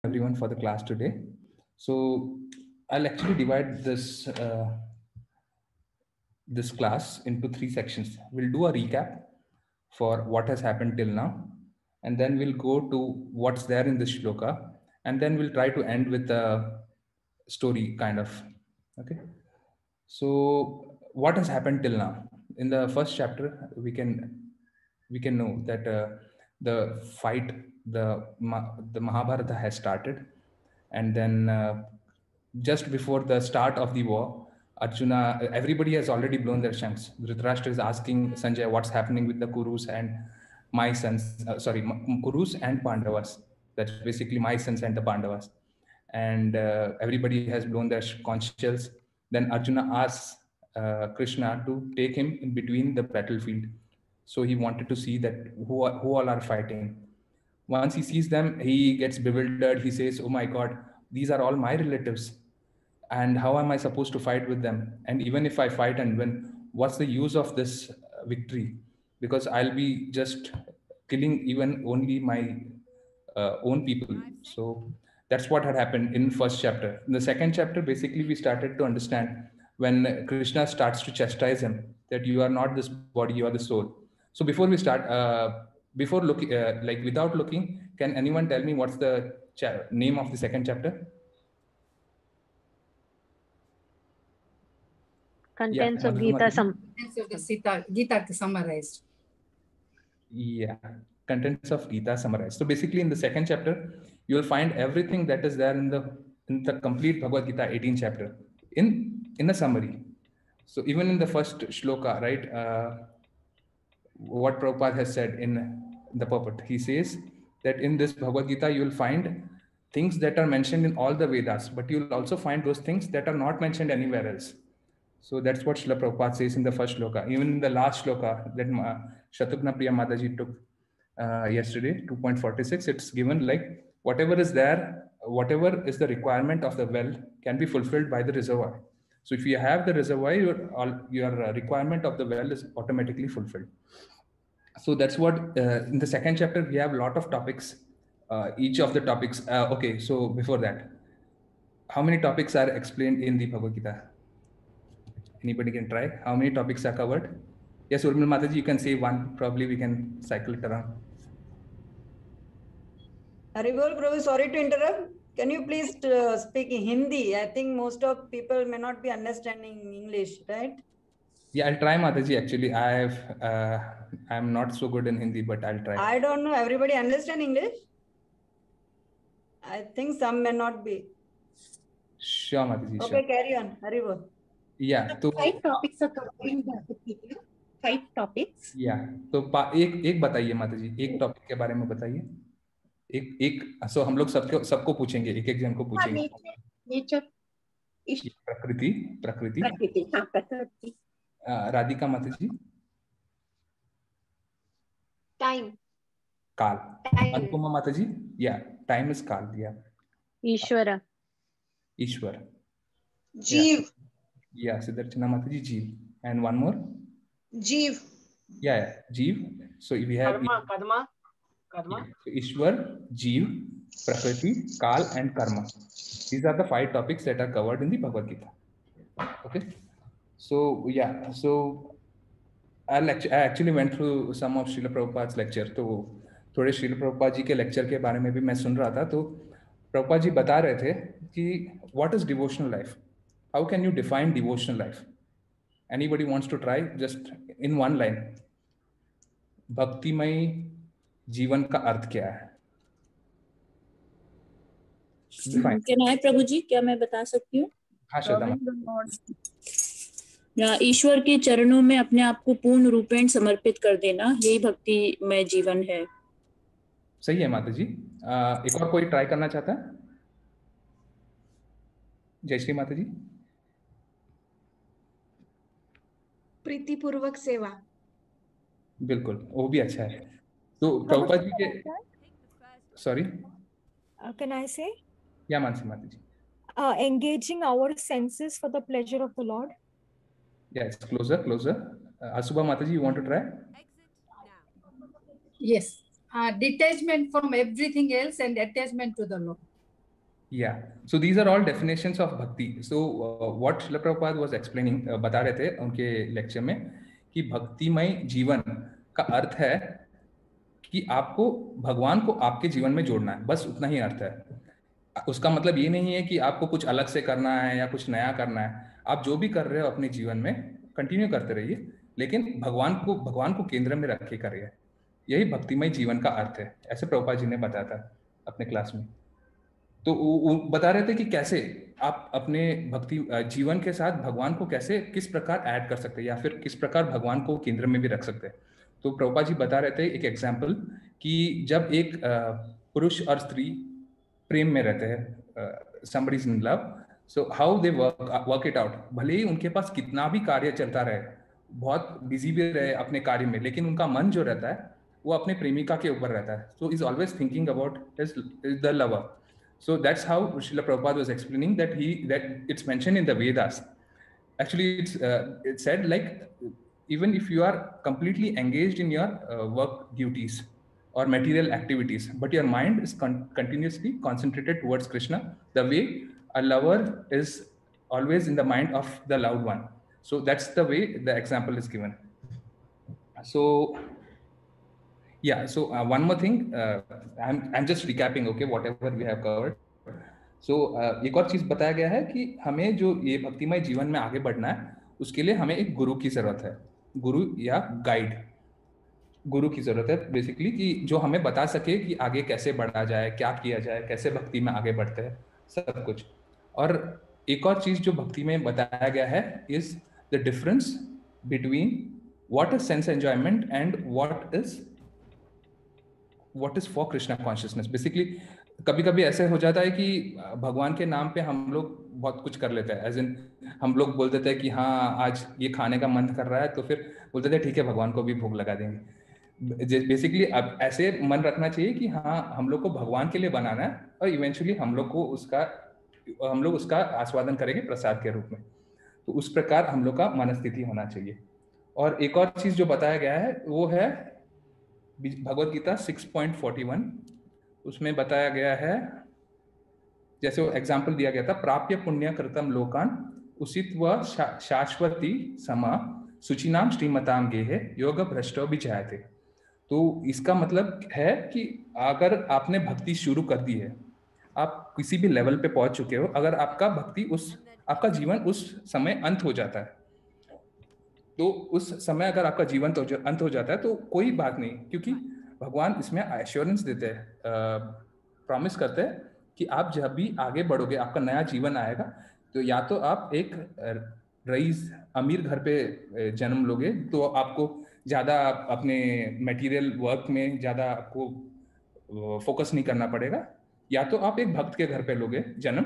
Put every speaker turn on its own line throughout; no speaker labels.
everyone for the class today. So I'll actually divide this class into three sections. We'll do a recap for what has happened till now, and then we'll go to what's there in this shloka, and then we'll try to end with a story kind of. Okay. So what has happened till now? In the first chapter, we can know that the fight, the Mahabharata has started, and then just before the start of the war, Arjuna, everybody has already blown their shanks. Dhritarashtra is asking Sanjay what's happening with the Kurus and my sons, Kurus and Pandavas. That's basically my sons and the Pandavas. And everybody has blown their conch shells. Then Arjuna asks Krishna to take him in between the battlefield. So he wanted to see that who all are fighting. Once he sees them, he gets bewildered. He says, "Oh my God, these are all my relatives, and how am I supposed to fight with them? And even if I fight and win, what's the use of this victory? Because I'll be just killing even only my own people." So that's what had happened in first chapter. In the second chapter, basically we started to understand when Krishna starts to chastise him that you are not this body, you are the soul. So before we start, before looking, like without looking, can anyone tell me what's the name of the second chapter?
Contents of Gita summarized.
Yeah, contents of Gita summarized. So basically, in the second chapter, you will find everything that is there in the complete Bhagavad Gita 18th chapter in a summary. So even in the first shloka, right? What Prabhupada has said in the purport, he says that in this Bhagavad Gita you will find things that are mentioned in all the Vedas, but you will also find those things that are not mentioned anywhere else. So that's what Srila Prabhupada says in the first shloka. Even in the last shloka that Shatrugna Priya Mataji took yesterday, 2.46, it's given like whatever is there, whatever is the requirement of the well can be fulfilled by the reservoir. So if you have the reservoir, your requirement of the well is automatically fulfilled. So that's what in the second chapter we have a lot of topics. Each of the topics. Okay, so before that, how many topics are explained in the Bhagavad Gita? Anybody can try. How many topics are covered? Yes, Urmil Mataji, you can say one. Probably we can cycle it around.
Haribol Prabhu, sorry to interrupt. Can you please speak in Hindi? I think most of people may not be understanding English, right?
Yeah, I'll try, Mataji. Actually, I'm not so good in Hindi, but I'll try.
I don't know. Everybody understand English? I think some may not be.
Sure, Mataji.
Okay,
sure.
carry on. Haribol.
Yeah. So
5 topics are covered in the Gita. 5 topics.
Yeah. तो एक बताइए माताजी, एक topic के बारे में बताइए. एक सो हम लोग सबको पूछेंगे, एक जन को पूछेंगे.
नेचर,
प्रकृति. राधिका माताजी.
टाइम.
काल. अनुपमा माताजी. या टाइम इज काल. या
ईश्वर.
जीव.
या सिद्धार्थना माताजी. जीव. And one more.
जीव.
Yeah, जीव. So we have
karma.
So Ishwar, Jeev, Prakriti, Kal, and Karma. These are the 5 topics that are covered in the Bhagavad Gita. Okay. So yeah, so I actually went through some of Srila Prabhupada's lecture. तो थोड़े Srila Prabhupada जी के lecture के बारे में भी मैं सुन रहा था. तो Prabhupada जी बता रहे थे कि what is devotional life? How can you define devotional life? Anybody wants to try? Just in one line. भक्तिमय जीवन का अर्थ क्या है?
प्रभु जी, क्या मैं बता सकती हूँ?
हाँ श्रद्धा.
ईश्वर के चरणों में अपने आप को पूर्ण रूपेण समर्पित कर देना, यही भक्ति में जीवन है.
सही है माता जी. एक और कोई ट्राई करना चाहता है? जयश्री माता जी.
प्रीतिपूर्वक सेवा.
बिल्कुल, वो भी अच्छा है. तो प्रभुपाद जी के सॉरी
Can I say?
या मानसी माता जी.
Engaging our senses for the pleasure of the Lord.
Yes, closer. Asubha Mataji, you want to try?
Yes. Detachment from everything else and attachment to the Lord.
Yeah, so these are all definitions of bhakti. So what Srila Prabhupada was explaining, बता रहे थे उनके lecture में कि भक्तिमय जीवन का अर्थ है कि आपको भगवान को आपके जीवन में जोड़ना है, बस उतना ही अर्थ है। उसका मतलब ये नहीं है कि आपको कुछ अलग से करना है या कुछ नया करना है। आप जो भी कर रहे हो अपने जीवन में कंटिन्यू करते रहिए, लेकिन भगवान को केंद्र में रख के करिए। यही भक्तिमय जीवन का अर्थ है, ऐसे प्रभुपाद जी ने बताया था अपने क्लास में। तो वो बता रहे थे कि कैसे आप अपने भक्ति जीवन के साथ भगवान को कैसे किस प्रकार ऐड कर सकते हैं या फिर किस प्रकार भगवान को केंद्र में भी रख सकते हैं। तो प्रभुपाद जी बता रहे थे एक एग्जाम्पल कि जब एक पुरुष और स्त्री प्रेम में रहते हैं, somebody is in love, so how they work it out, भले ही उनके पास कितना भी कार्य चलता रहे, बहुत बिजी भी रहे अपने कार्य में, लेकिन उनका मन जो रहता है वो अपने प्रेमिका के ऊपर रहता है। So is always thinking about the lover. So that's how Srila Prabhupada was explaining that it's mentioned in the Vedas. Actually, it's said like even if you are completely engaged in your work duties or material activities, but your mind is continuously concentrated towards Krishna, the way a lover is always in the mind of the loved one. So that's the way the example is given. So yeah, so one more thing, I'm just recapping, okay, whatever we have covered. So एक और चीज बताया गया है कि हमें जो ये भक्तिमय जीवन में आगे बढ़ना है उसके लिए हमें एक गुरु की जरूरत है, गुरु या गाइड, गुरु की जरूरत है बेसिकली, कि जो हमें बता सके कि आगे कैसे बढ़ा जाए, क्या किया जाए, कैसे भक्ति में आगे बढ़ते हैं, सब कुछ। और एक और चीज जो भक्ति में बताया गया है is the difference between what is sense enjoyment and what is for Krishna consciousness. Basically कभी कभी ऐसे हो जाता है कि भगवान के नाम पे हम लोग बहुत कुछ कर लेते हैं, एज इन हम लोग बोल देते हैं कि हाँ आज ये खाने का मन कर रहा है, तो फिर बोलते थे ठीक है भगवान को भी भोग लगा देंगे। बेसिकली अब ऐसे मन रखना चाहिए कि हाँ हम लोग को भगवान के लिए बनाना है और इवेंचुअली हम लोग उसका आस्वादन करेंगे प्रसाद के रूप में। तो उस प्रकार हम लोग का मनस्थिति होना चाहिए। और एक और चीज जो बताया गया है वो है भगवद गीता 6.41, उसमें बताया गया है, जैसे वो एग्जाम्पल दिया गया था, प्राप्य पुण्य कृतम लोकान उसित व शाश्वती समा सुचिनाम श्रीमताम गेहे योग भ्रष्टो विजायते। तो इसका मतलब है कि अगर आपने भक्ति शुरू कर दी है, आप किसी भी लेवल पे पहुंच चुके हो, अगर आपका जीवन उस समय अंत हो जाता है, तो उस समय अगर आपका जीवन तो अंत हो जाता है तो कोई बात नहीं, क्योंकि भगवान इसमें एश्योरेंस देते हैं, प्रॉमिस करते हैं कि आप जब भी आगे बढ़ोगे, आपका नया जीवन आएगा, तो या तो आप एक रईस अमीर घर पे जन्म लोगे तो आपको ज़्यादा अपने मटेरियल वर्क में ज़्यादा आपको फोकस नहीं करना पड़ेगा, या तो आप एक भक्त के घर पे लोगे जन्म,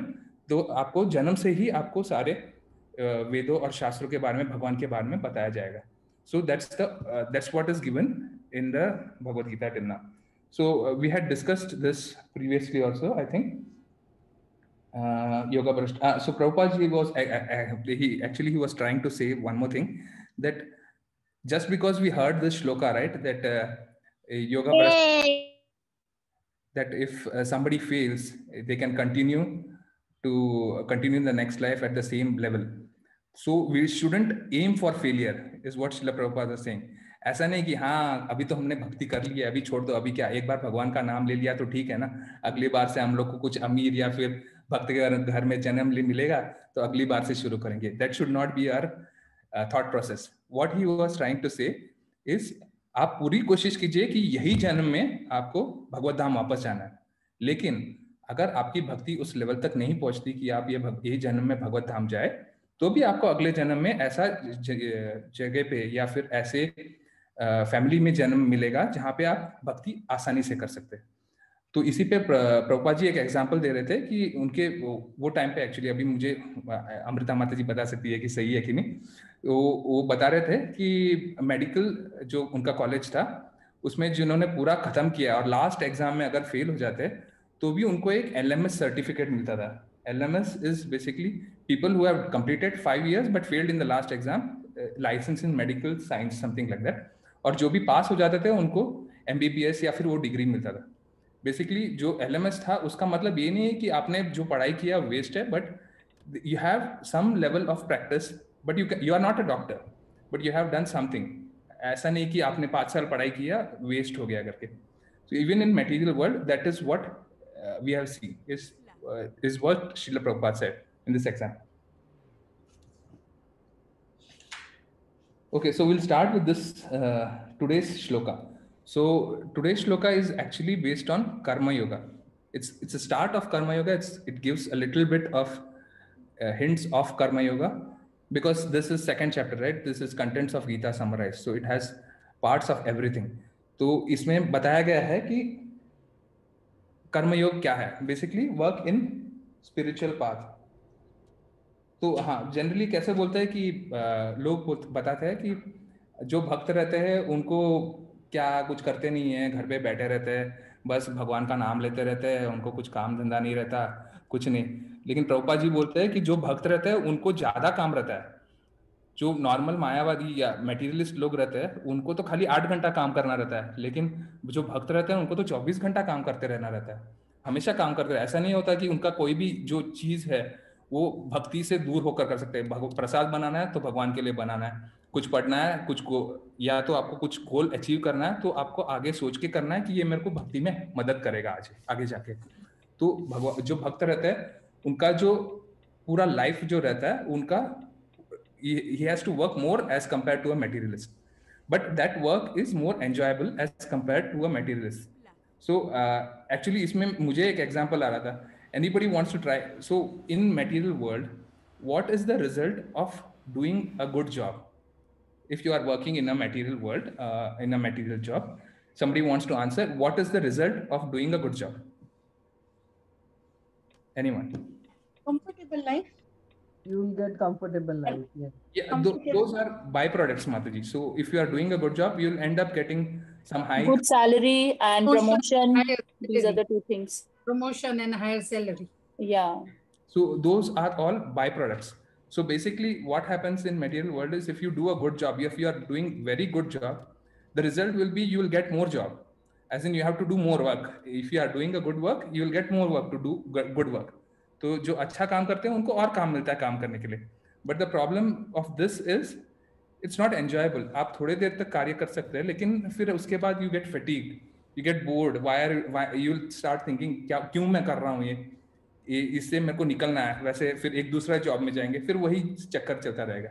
तो आपको जन्म से ही आपको सारे वेदों और शास्त्रों के बारे में, भगवान के बारे में बताया जाएगा। So that's what is given in the Bhagavad Gita till now. So we had discussed this previously also, I think. Yoga Bhrashta. So Prabhupada ji was trying to say one more thing, that just because we heard this shloka, right, that Yoga Bhrashta, that if somebody fails, they can continue in the next life at the same level. So we shouldn't aim for failure, is what Srila Prabhupada is saying. ऐसा नहीं कि हाँ अभी तो हमने भक्ति कर ली है, अभी छोड़ दो, अभी क्या, एक बार भगवान का नाम ले लिया तो ठीक है ना, अगली बार से हम लोग को कुछ अमीर या फिर भक्त के घर में जन्म मिलेगा तो अगली बार से शुरू करेंगे. That should not be our thought process. What he was trying to say is, आप पूरी कोशिश कीजिए कि यही जन्म में आपको भगवत धाम वापस जाना है, लेकिन अगर आपकी भक्ति उस लेवल तक नहीं पहुंचती कि आप यही जन्म में भगवत धाम जाए, तो भी आपको अगले जन्म में ऐसा जगह पे या फिर ऐसे फैमिली में जन्म मिलेगा जहाँ पे आप भक्ति आसानी से कर सकते हैं. तो इसी पे प्रभुपाद जी एक एग्जांपल दे रहे थे कि उनके वो टाइम पे, एक्चुअली अभी मुझे अमृता माता जी बता सकती है कि सही है कि नहीं, वो बता रहे थे कि मेडिकल जो उनका कॉलेज था उसमें जिन्होंने पूरा खत्म किया और लास्ट एग्जाम में अगर फेल हो जाते तो भी उनको एक LMS सर्टिफिकेट मिलता था. LMS is basically people who have completed 5 years but failed in the last exam, license in medical science, something like that. और जो भी पास हो जाते थे उनको MBBS या फिर वो डिग्री मिलता था. बेसिकली जो LMS था उसका मतलब ये नहीं है कि आपने जो पढ़ाई किया वेस्ट है, but you have some level of practice, but you are not a doctor, but you have done something. ऐसा नहीं कि आपने 5 साल पढ़ाई किया वेस्ट हो गया करके. So even in material world, that is what we have seen is what Srila Prabhupada said in this exam. Okay, so we'll start with this today's shloka. So today's shloka is actually based on Karma Yoga. It's a start of Karma Yoga. It gives a little bit of hints of Karma Yoga, because this is second chapter, right? This is contents of Gita summarized, so it has parts of everything. तो इसमें बताया गया है कि कर्म योग क्या है. Basically work in spiritual path. तो हाँ, जनरली कैसे बोलते हैं कि लोग बताते हैं कि जो भक्त रहते हैं उनको क्या कुछ करते नहीं है, घर पे बैठे रहते हैं, बस भगवान का नाम लेते रहते हैं, उनको कुछ काम धंधा नहीं रहता, कुछ नहीं. लेकिन प्रभुपाद जी बोलते हैं कि जो भक्त रहते हैं उनको ज्यादा काम रहता है. जो नॉर्मल मायावादी या मटेरियलिस्ट लोग रहते हैं उनको तो खाली 8 घंटा काम करना रहता है, लेकिन जो भक्त रहते हैं उनको तो 24 घंटा काम करते रहना रहता है, हमेशा काम करते रहते. ऐसा नहीं होता कि उनका कोई भी जो चीज है वो भक्ति से दूर होकर कर सकते हैं. प्रसाद बनाना है तो भगवान के लिए बनाना है, कुछ पढ़ना है, कुछ को या तो आपको कुछ गोल अचीव करना है तो आपको आगे सोच के करना है कि ये मेरे को भक्ति में मदद करेगा आज आगे जाके. तो भगवान जो भक्त रहते हैं उनका जो पूरा लाइफ जो रहता है उनका he has to work more as compared to a materialist, but that work is more enjoyable as compared to a materialist. So actually इसमें मुझे एक example आ रहा था. Anybody wants to try? So in material world, what is the result of doing a good job? If you are working in a material world, in a material job, somebody wants to answer, what is the result of doing a good job? Anyone?
Comfortable life.
You will get comfortable life.
Yeah, those are byproducts, Mataji. So if you are doing a good job, you'll end up getting some high
Good salary and promotion.
higher
These are
salary.
the two things.
Promotion and higher salary.
Yeah.
So those are all byproducts. So basically what happens in material world is if you do a good job, if you are doing very good job, the result will be you will get more job. As in you have to do more work. If you are doing a good work, you will get more work to do good work. तो जो अच्छा काम करते हैं उनको और काम मिलता है काम करने के लिए. But the problem of this is it's not enjoyable. आप थोड़ी देर तक कार्य कर सकते हैं लेकिन फिर उसके बाद you get fatigue, you get bored. Why you will start thinking क्या क्यों मैं कर रहा हूँ ये इससे मेरे को निकलना है. वैसे फिर एक दूसरा जॉब में जाएंगे, फिर वही चक्कर चलता रहेगा.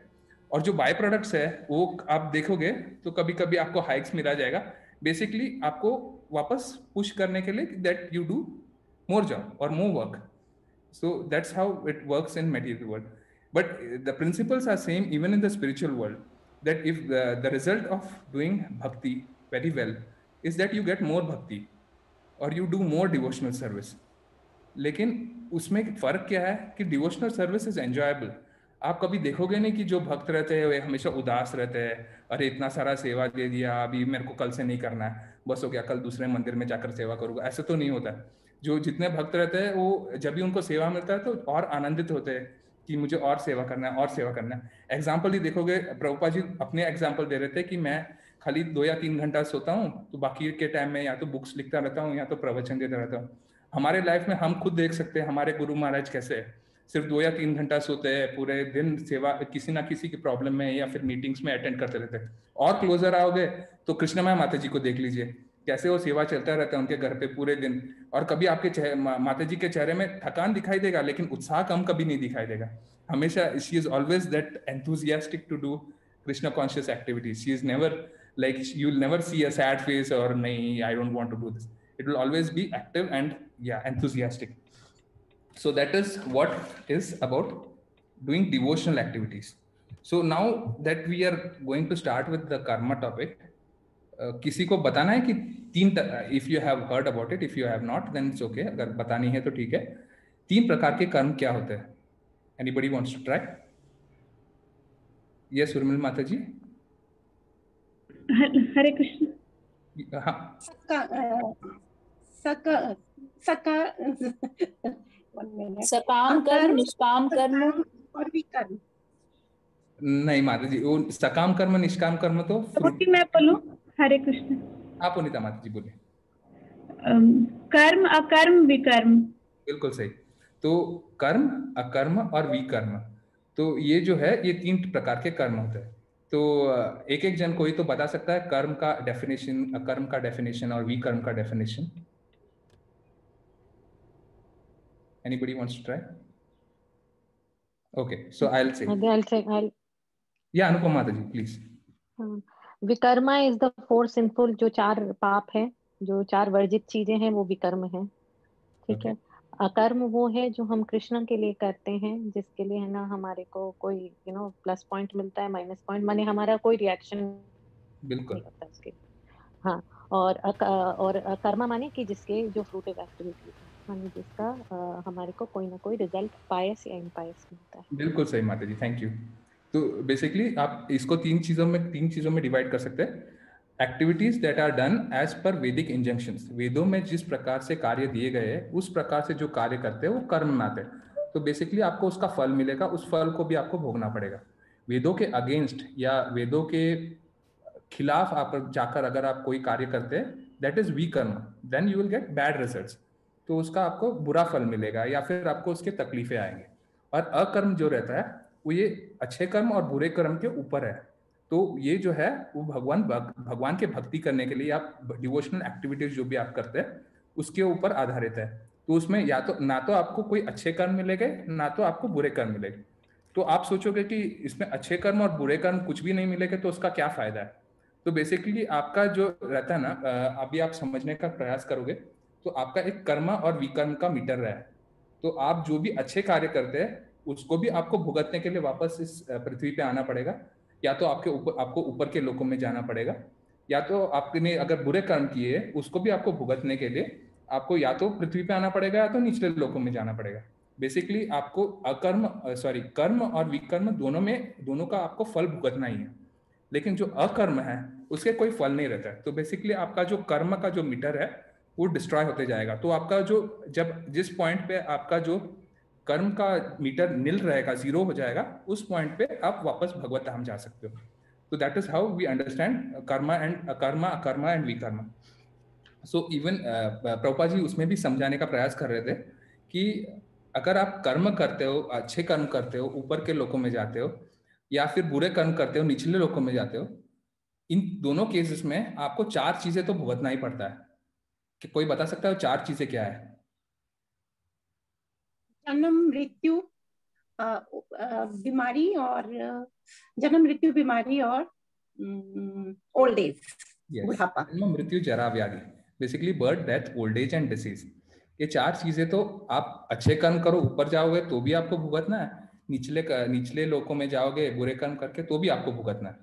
और जो बाय प्रोडक्ट्स है वो आप देखोगे तो कभी कभी आपको हाइक्स मिला जाएगा, बेसिकली आपको वापस पुश करने के लिए that you do more job और more work. So that's how it works in material world. But the principles are same even in the spiritual world. That if the result of doing bhakti very well is that you get more bhakti or you do more devotional service. लेकिन उसमें फर्क क्या है कि devotional service is enjoyable. आप कभी देखोगे नहीं कि जो भक्त रहते हैं वे हमेशा उदास रहते हैं, अरे इतना सारा सेवा दे दिया, अभी मेरे को कल से नहीं करना है, बस हो गया, कल दूसरे मंदिर में जाकर सेवा करूंगा. ऐसा तो नहीं होता. जो जितने भक्त रहते हैं वो जब भी उनको सेवा मिलता है तो और आनंदित होते हैं कि मुझे और सेवा करना है और सेवा करना है. एग्जाम्पल ही देखोगे, प्रभुपाद जी अपने एग्जाम्पल दे रहे थे कि मैं खाली 2 या 3 घंटा सोता हूँ तो बाकी के टाइम में या तो बुक्स लिखता रहता हूँ या तो प्रवचन देता रहता हूँ. हमारे लाइफ में हम खुद देख सकते हैं हमारे गुरु महाराज कैसे सिर्फ 2 या 3 घंटा सोते हैं, पूरे दिन सेवा किसी ना किसी की प्रॉब्लम में या फिर मीटिंग्स में अटेंड करते रहते हैं. और क्लोजर आओगे तो कृष्णमय माता जी को देख लीजिए कैसे वो सेवा चलता रहता है उनके घर पे पूरे दिन. और कभी आपके माता जी के चेहरे में थकान दिखाई देगा लेकिन उत्साह कम कभी नहीं दिखाई देगा. हमेशा she is always that enthusiastic to do Krishna conscious activities. She is never like you will never see a sad face or nahi I don't want to do this. It will always be active and enthusiastic. So that is what is about doing devotional activities. So now that we are going to start with the karma topic, किसी को बताना है कि 3, if you have heard about it, if you have not then it's okay, अगर बतानी है तो ठीक है. 3 प्रकार के कर्म क्या होते हैं? Anybody wants to try? Yes, Urmila माता जी.
हरे कृष्ण.
हाँ.
सकाम कर्म, निष्काम कर्म
और भी कर्म.
नहीं माता जी, वो सकाम कर्म निष्काम कर्म तो
मैं बोलूं. हरे कृष्ण.
आप पुनीता माता जी बोलिए.
कर्म, अकर्म, विकर्म।
बिल्कुल सही। तो कर्म, अकर्म और विकर्म, तो ये जो है ये 3 प्रकार के कर्म होते हैं। तो एक एक जन कोई तो बता सकता है कर्म का डेफिनेशन, अकर्म का डेफिनेशन और विकर्म का definition? Anybody wants to try? Okay, so I'll say.
Maybe I'll say.
Yeah, Anupama Mataji, please.
Vikarma is the 4 sinful, जो 4 पाप है, जो 4 वर्जित चीजें हैं वो विकर्म है। ठीक है। अकर्म वो है जो हम कृष्ण के लिए करते हैं, जिसके लिए है ना हमारे को कोई प्लस पॉइंट मिलता है, माइनस पॉइंट, माने हमारा कोई रिएक्शन
बिल्कुल
होता है उसके। हाँ, और कर्मा माने कि जिसके जो फ्रूटिव एक्टिविटीज है, माने जिसका हमारे को कोई ना कोई रिजल्ट पायस या इनपायस मिलता है।
बिल्कुल सही माता जी, थैंक यू। तो बेसिकली आप इसको 3 चीजों में डिवाइड कर सकते हैं। Activities that are done as per Vedic injunctions, वेदों में जिस प्रकार से कार्य दिए गए हैं उस प्रकार से जो कार्य करते हैं वो कर्म में आते हैं। तो बेसिकली आपको उसका फल मिलेगा, उस फल को भी आपको भोगना पड़ेगा। वेदों के अगेंस्ट या वेदों के खिलाफ आप जाकर अगर आप कोई कार्य करते हैं, that is vikarma, then you will get bad results. तो उसका आपको बुरा फल मिलेगा या फिर आपको उसके तकलीफें आएंगे। और अकर्म जो रहता है वो ये अच्छे कर्म और बुरे कर्म के ऊपर है। तो ये जो है वो भगवान के भक्ति करने के लिए आप डिवोशनल एक्टिविटीज जो भी आप करते हैं उसके ऊपर आधारित है। तो उसमें या तो ना तो आपको कोई अच्छे कर्म मिलेंगे, ना तो आपको बुरे कर्म मिलेंगे। तो आप सोचोगे कि इसमें अच्छे कर्म और बुरे कर्म कुछ भी नहीं मिलेंगे तो उसका क्या फायदा है। तो बेसिकली आपका जो रहता है ना, अभी आप समझने का प्रयास करोगे तो आपका एक कर्म और विकर्म का मीटर है। तो आप जो भी अच्छे कार्य करते हैं उसको भी आपको भुगतने के लिए वापस इस पृथ्वी पे आना पड़ेगा, या तो आपको ऊपर के लोकों में जाना पड़ेगा, या तो आपने अगर बुरे कर्म किए उसको भी आपको भुगतने के लिए आपको या तो पृथ्वी पे आना पड़ेगा या तो निचले लोकों में जाना पड़ेगा। बेसिकली आपको कर्म और विकर्म दोनों का आपको फल भुगतना ही है। लेकिन जो अकर्म है उसके कोई फल नहीं रहता है। तो बेसिकली आपका जो कर्म का जो मीटर है वो डिस्ट्रॉय होते जाएगा। तो आपका जिस पॉइंट पे आपका जो कर्म का मीटर नील रहेगा, 0 हो जाएगा, उस पॉइंट पे आप वापस भगवत धाम जा सकते हो। तो that is how we understand karma and vikarma. So even Prabhupada ji उसमें भी समझाने का प्रयास कर रहे थे कि अगर आप कर्म करते हो, अच्छे कर्म करते हो, ऊपर के लोकों में जाते हो, या फिर बुरे कर्म करते हो, निचले लोकों में जाते हो, इन दोनों केसेस में आपको 4 चीजें तो भुगतना ही पड़ता है। कि कोई बता सकता है 4 चीजें क्या है?
जन्म, मृत्यु, बीमारी और जन्म, मृत्यु, बीमारी और ओल्ड एज, बुढ़ापा।
जन्म, मृत्यु, जरा, व्याधि, basically birth, death, old age and disease. ये 4 चीजें तो आप अच्छे कर्म करो ऊपर जाओगे तो भी आपको भुगतना है, निचले लोकों में जाओगे बुरे कर्म करके तो भी आपको भुगतना है।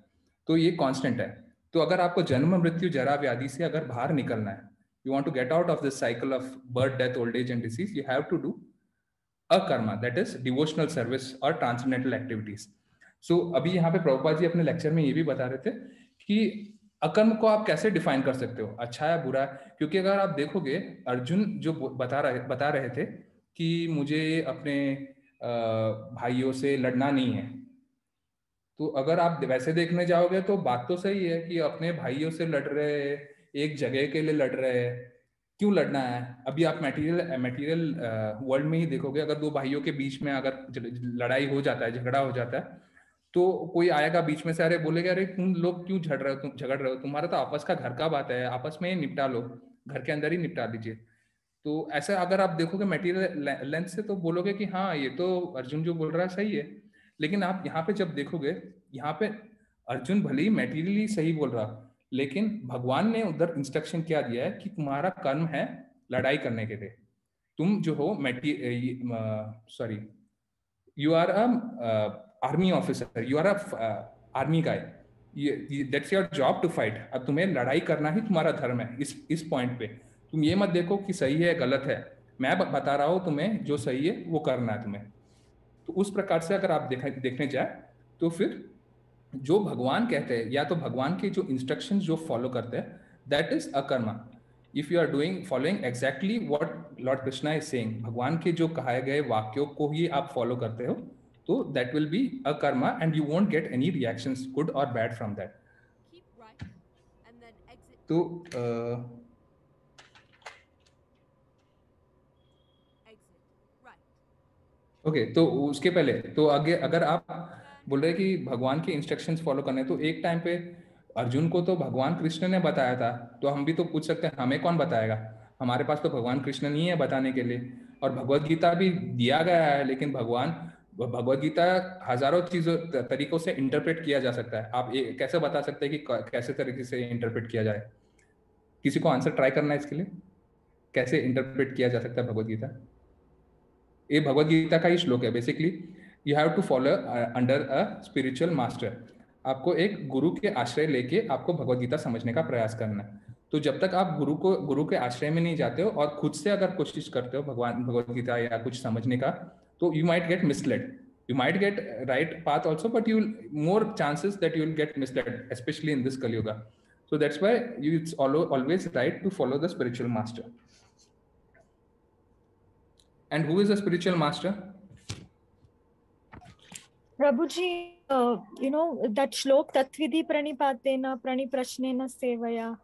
तो ये कांस्टेंट है। तो अगर आपको जन्म, मृत्यु, जरा, व्याधि से अगर बाहर निकलना है, you want to get out of this cycle of birth, death, old age and disease, you have to do अकर्मा, that is devotional service और transcendental activities. So अभी यहाँ पे प्रभुपाद जी अपने लेक्चर में ये भी बता रहे थे कि अकर्म को आप कैसे डिफाइन कर सकते हो, अच्छा है बुरा है। क्योंकि अगर आप देखोगे अर्जुन जो बता रहे थे कि मुझे अपने भाइयों से लड़ना नहीं है, तो अगर आप वैसे देखने जाओगे तो बात तो सही है कि अपने भाइयों से लड़ रहे, एक जगह के लिए लड़ रहे हैं, क्यों लड़ना है। अभी आप मटेरियल वर्ल्ड में ही देखोगे, अगर 2 भाइयों के बीच में अगर लड़ाई हो जाता है, झगड़ा हो जाता है, तो कोई आएगा बीच में से, अरे बोलेगा अरे तुम लोग क्यों झगड़ रहे हो, तुम्हारा तो आपस का घर का बात है, आपस में ही निपटा लो, घर के अंदर ही निपटा दीजिए। तो ऐसा अगर आप देखोगे मटेरियल लेंथ से तो बोलोगे कि हाँ ये तो अर्जुन जो बोल रहा है सही है। लेकिन आप यहाँ पे जब देखोगे, यहाँ पे अर्जुन भले ही मटेरियली सही बोल रहा, लेकिन भगवान ने उधर इंस्ट्रक्शन क्या दिया है कि तुम्हारा कर्म है लड़ाई करने के लिए। तुम जो हो you are army officer, you are army guy, that's your job to fight. अब तुम्हें लड़ाई करना ही तुम्हारा धर्म है। इस पॉइंट पे तुम ये मत देखो कि सही है गलत है, मैं बता रहा हूँ तुम्हें जो सही है वो करना है तुम्हें। तो उस प्रकार से अगर आप देखने जाए तो फिर जो भगवान कहते हैं या तो भगवान के जो इंस्ट्रक्शन जो फॉलो करते हैं, that is akarma. If you are following exactly what Lord Krishna is saying, भगवान के जो कहे गए वाक्यों को ही आप फॉलो करते हो, तो that will be akarma and you won't get any reactions good और बैड फ्रॉम दैट। तो ओके, तो उसके पहले तो आगे अगर आप बोल रहे कि भगवान के इंस्ट्रक्शंस फॉलो करने, तो एक टाइम पे अर्जुन को तो भगवान कृष्ण ने बताया था, तो हम भी तो पूछ सकते हैं हमें कौन बताएगा? हमारे पास तो भगवान कृष्ण नहीं है बताने के लिए, और भगवत गीता भी दिया गया है, लेकिन भगवत गीता हजारों चीजों तरीकों से इंटरप्रेट किया जा सकता है। आप कैसे बता सकते हैं कि कैसे तरीके से इंटरप्रेट किया जाए? किसी को आंसर ट्राई करना है इसके लिए, कैसे इंटरप्रेट किया जा सकता है भगवत गीता? ये भगवत गीता का ही श्लोक है basically. You have to follow under a spiritual master. आपको एक गुरु के आश्रय लेके आपको भगवत गीता समझने का प्रयास करना है। तो जब तक आप गुरु के आश्रय में नहीं जाते हो और खुद से अगर कोशिश करते हो भगवत गीता या कुछ समझने का, तो you might get misled. You might get right path also, but you will more chances that you will get misled, especially in this Kali Yuga. So that's why it's always right to follow the spiritual master. And who is a spiritual master?
Prabhuji, that shlok tatvidi pranipatena praniprashnena sevaya.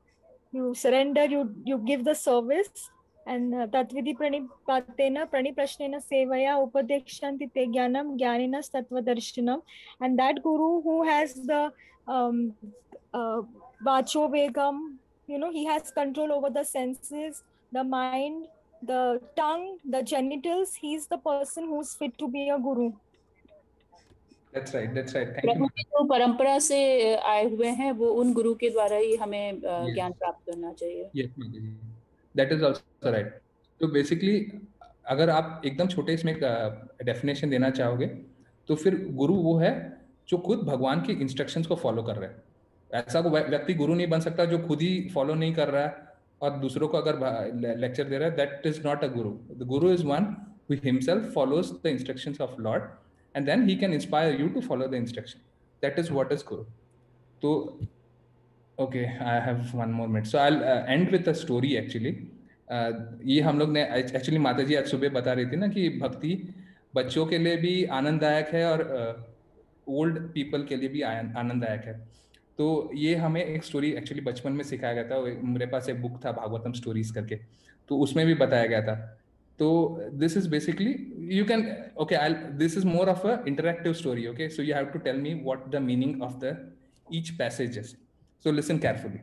You surrender, you give the service, and tatvidi pranipatena praniprashnena sevaya upadekshanti te jnanam jnanena tattvadarshunam. And that guru who has the vacho vegam, he has control over the senses, the mind, the tongue, the genitals. He's the person who's fit to be a guru.
That's right. Thank
Prabhu
you.
की जो परंपरा से आए हुए हैं वो उन गुरु के द्वारा ही हमें ज्ञान प्राप्त करना चाहिए।
Yes, that is also right. तो बेसिकली अगर आप एकदम छोटे इसमें डेफिनेशन देना चाहोगे, तो फिर गुरु वो है जो खुद भगवान के इंस्ट्रक्शंस को फॉलो कर रहा है। ऐसा कोई व्यक्ति गुरु नहीं बन सकता जो खुद ही फॉलो नहीं कर रहा है और दूसरों को अगर लेक्चर दे रहा है। That is not a Guru. The Guru is one who himself follows the instructions of Lord and then he can inspire you to follow the instruction. That is what is guru. So okay, I have one more minute, so I'll end with a story actually. ये हम लोग ने actually माता जी आज सुबह बता रही थी ना कि भक्ति बच्चों के लिए भी आनंददायक है और ओल्ड पीपल के लिए भी आनंददायक है। तो ये हमें एक स्टोरी एक्चुअली बचपन में सिखाया गया था। मेरे पास एक बुक था भागवतम स्टोरीज करके, तो उसमें भी बताया गया था। So this is basically, you can, okay, this is more of a interactive story, okay? So you have to tell me what the meaning of each passage is. So listen carefully.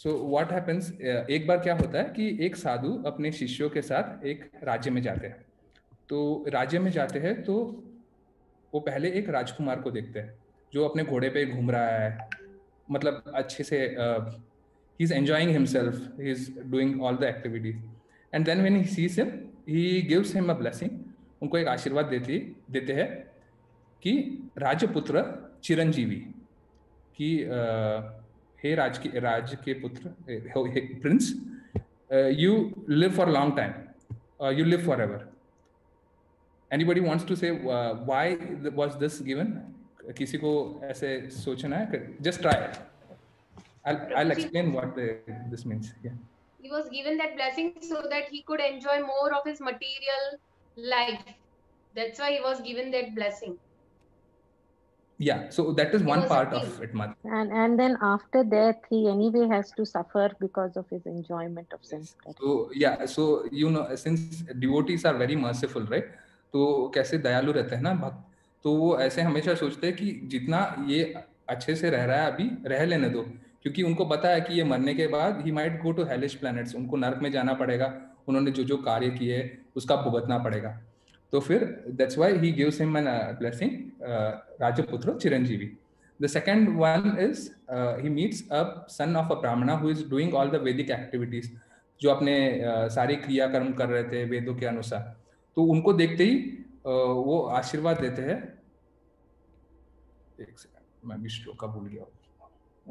So what happens, एक बार क्या होता है कि एक साधु अपने शिष्यों के साथ एक राज्य में जाते हैं। तो राज्य में जाते हैं तो वो पहले एक राजकुमार को देखते हैं जो अपने घोड़े पे घूम रहा है, मतलब अच्छे से he is enjoying himself, he is doing all the activities. And then when he sees him, he gives him a blessing. उनको एक आशीर्वाद देते हैं कि राजपुत्र चिरंजीवी, कि हे राज के पुत्र, Prince, you live for a long time, you live forever. Anybody wants to say why was this given? किसी को ऐसे सोचना है? Just try it. I'll explain what this means. Yeah.
He was given that blessing so that he could enjoy more of his material life. That's why he was given that blessing.
Yeah, so that is one part of it, Mata.
And then after death, he anyway has to suffer because of his enjoyment of sense.
So yeah, so since devotees are very merciful, right? तो कैसे दयालु रहते हैं ना भक्त, तो वो ऐसे हमेशा सोचते हैं कि जितना ये अच्छे से रह रहा है अभी रह लेने दो, क्योंकि उनको पता है कि ये मरने के बाद ही might go to hellish planets, उनको नरक में जाना पड़ेगा, उन्होंने जो कार्य किए उसका भुगतना पड़ेगा। तो फिर that's why he gives him an blessing, राजपुत्र चिरंजीवी। The second one is he meets a son of a brahmana who is doing all the Vedic activities, जो अपने सारे क्रियाकर्म कर रहे थे वेदों के अनुसार। तो उनको देखते ही वो आशीर्वाद देते हैं। एक सेकंड, मैं भी श्लोका भूल गया।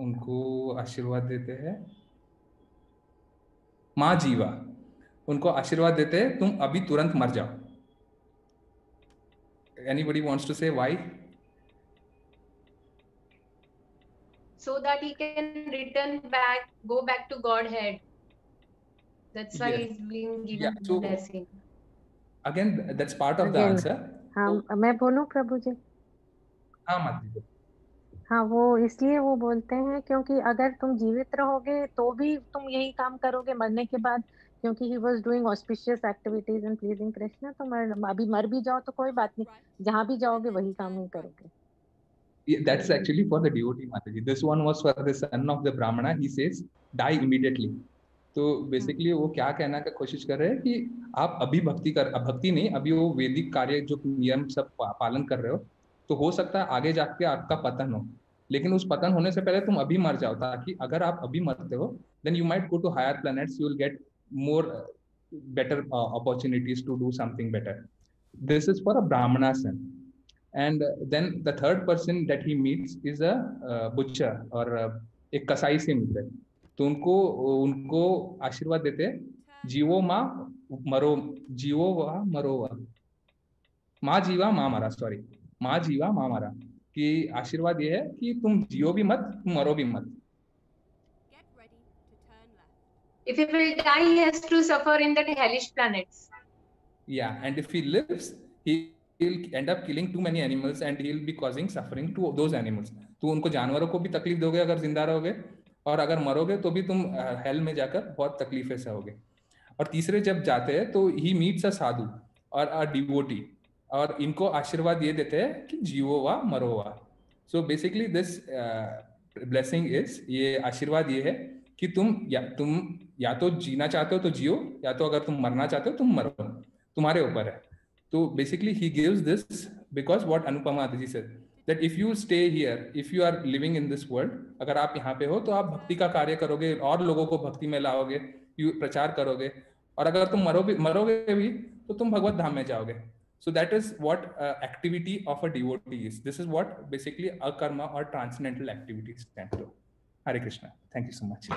उनको आशीर्वाद देते हैं, माँ जीवा उनको आशीर्वाद देते हैं, तुम अभी तुरंत मर जाओ। Anybody wants to say why?
So that he can go back to Godhead. That's why he's being given the blessing.
Again, that's part of the answer.
हाँ, मैं बोलूं प्रभु जी?
हाँ माता।
हाँ, वो इसलिए वो बोलते हैं क्योंकि अगर तुम जीवित रहोगे तो भी तुम यही काम करोगे मरने के बाद, क्योंकि he was doing auspicious activities and pleasing Krishna, तो अभी मर भी जाओ तो कोई बात नहीं, जहाँ भी जाओगे वही काम ही करोगे.
That's actually for the devotee, Mataji. This one was for the son of the Brahmana. He says, die immediately. तो बेसिकली वो क्या कहना का कोशिश कर रहे हैं कि आप अभी भक्ति नहीं, अभी वो वैदिक कार्य जो नियम सब पालन कर रहे हो, तो हो सकता है आगे जाके आपका पतन हो, लेकिन उस पतन होने से पहले तुम अभी मर जाओ, ताकि अगर आप अभी मरते हो then you might go to higher planets, you will get more better opportunities to do something better. This is for a Brahmana son. And then the third person that he meets is a butcher और एक कसाई से मिलते हैं, तो उनको आशीर्वाद देते हैं, जीवो माँ मरो, जीवो वा मरो वा, माँ जीवा माँ मरा, सॉरी माँ जीवा माँ मरा, कि आशीर्वाद ये है कि तुम जियो भी मत, तुम मरो भी मत.
If he will die, he has to suffer in the hellish planets.
Yeah, and if he lives, he'll end up killing too many animals and he'll be causing suffering to those animals. तो उनको जानवरों को भी तकलीफ दोगे अगर जिंदा रहोगे, और अगर मरोगे तो भी तुम हेल में जाकर बहुत तकलीफें सहोगे. और तीसरे जब जाते हैं तो ही मीट्स अ साधु और अ डिवोटी, और इनको आशीर्वाद ये देते हैं कि जीवो वा मरो वा. So basically this blessing is, ये आशीर्वाद ये है कि तुम या तो जीना चाहते हो तो जियो, या तो अगर तुम मरना चाहते हो तुम मरो, तुम्हारे ऊपर है. तो basically he gives this because what Anupama ji said, that if you stay here, if you are living in this world, अगर आप यहाँ पे हो तो आप भक्ति का कार्य करोगे और लोगों को भक्ति में लाओगे, प्रचार करोगे, और अगर तुम मरोगे भी तो तुम भगवत धाम में जाओगे. So that is what activity of a devotee is. This is what basically akarma or transcendental activities stand for. Hare Krishna. Thank you so much.